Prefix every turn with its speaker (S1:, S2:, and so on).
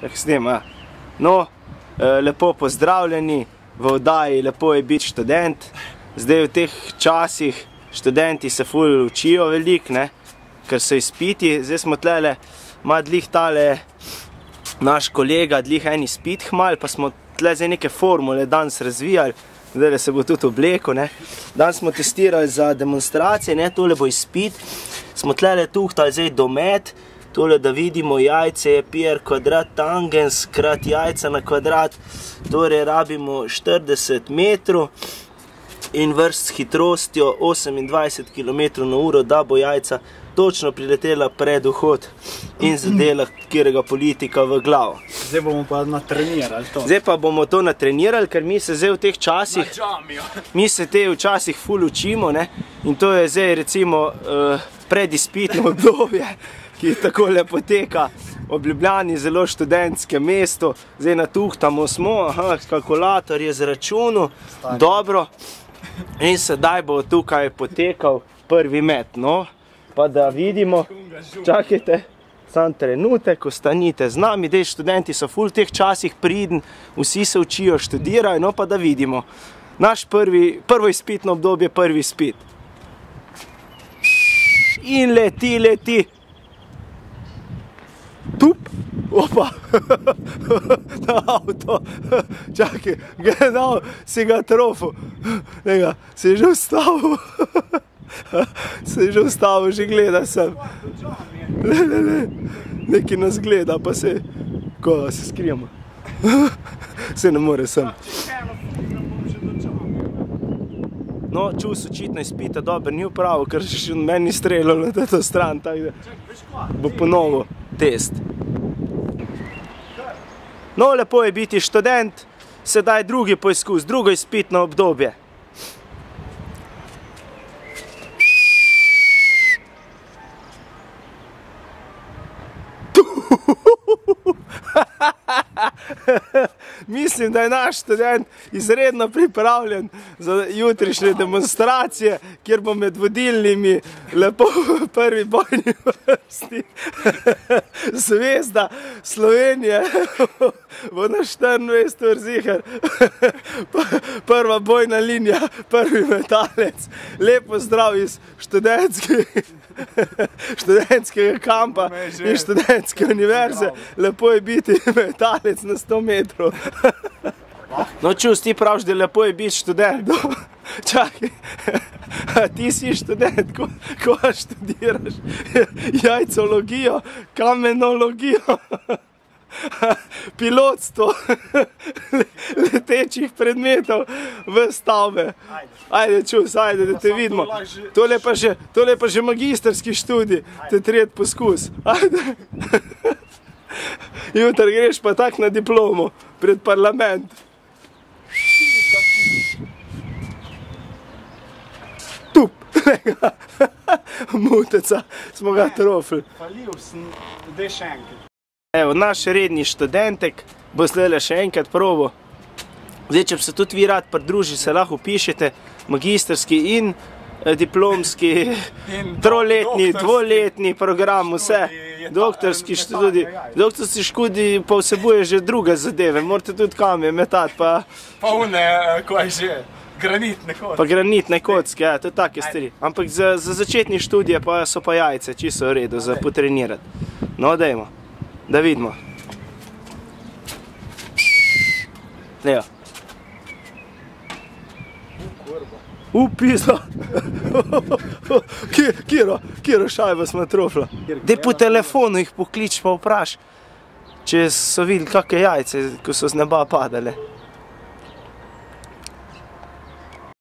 S1: Čakaj, snema. No, lepo pozdravljeni v oddaji Lepo je biti študent. Zdaj v teh časih študenti se ful učijo veliko, ne, ker so izpiti. Zdaj smo tlele, ima dlih tale naš kolega, dlih en izpit hmal, pa smo tle zdaj neke formule danes razvijali. Zdaj se bo tudi obleko, ne. Danes smo testirali za demonstracije, ne, tole bo izpit. Smo tlele tuhtali zdaj domet. Tole, da vidimo, jajce je pi r kvadrat tangens krat jajca na kvadrat, torej rabimo 40 metrov in vrst s hitrostjo 28 km/h, da bo jajca točno priletela pred vhod in zadela katerega politika v glavo.
S2: Zdaj bomo pa natrenirali to.
S1: Zdaj pa bomo to natrenirali, ker mi se zdaj v teh časih, mi se te včasih ful učimo, ne, in to je zdaj recimo predizpitno obdobje, ki takole poteka ob Ljubljani, zelo študentskem mestu. Zdaj natuhtamo smo, kalkulator je zračunal, dobro. In sedaj bo tukaj potekal prvi met, no. Pa da vidimo, čakajte, sam trenutek, ostanite z nami, dej študenti so ful v teh časih pridni, vsi se učijo, študirajo, no pa da vidimo. Naš prvo izpitno obdobje, prvi izpit. In leti. Tup, opa, na avto, čakaj, genau, si ga trofil, njega, si že ustavil, že gleda sem, neki nas gleda, pa se, ko se skrijemo, se ne more sem. No, čus očitno izpita, dober, ni upravo, ker še meni streljalo na to stran, tako da bo ponovo test. No, lepo je biti študent, sedaj drugi poizkus, drugo izpitno obdobje. Mislim, da je naš študent izredno pripravljen za jutrišnje demonstracije, kjer bo med vodilnimi lepo prvi bojni vrsti Zvezda Slovenije bo na 24 ur ziher. Prva bojna linija, prvi metalec. Lep pozdrav iz študentskega kampa in študentske univerze. Lepo je biti metalec na 100 metrov. No, čus, ti praviš, da lepo je biti študent. Čakaj, ti si študent, ko študiraš jajcologijo, kamenologijo, pilotstvo letečih predmetov v stavbe. Ajde, čus, ajde, da te vidimo. Tole pa že magistrski študij, te tretji poskus. Ajde. Jutri greš pa tak na diplomo pred parlament. Tup, muteca, smo ga trofili.
S2: Falil sem, dej še enkrat.
S1: Evo, naš redni študentek bo zdaj še enkrat probo. Zdaj, če se tudi vi rad pridruži, se lahko pišete magistrski in diplomski, troletni, dvoletni program, vse. Doktorski študij. Doktorski študij pa vsebuje že druge zadeve, morate tudi kame metati, pa...
S2: Pa une, ko je že, granitne kocke.
S1: Pa granitne kocke, ja, to je take stvari. Ampak za začetni študije pa so pa jajce, čisto v redu, za potrenirati. No, dajmo, da vidimo. Evo. Pizda. Kjero šajbo smo trofila. Dej po telefonu jih poklič pa vpraš, če so videli kakve jajce, ko so z neba padale.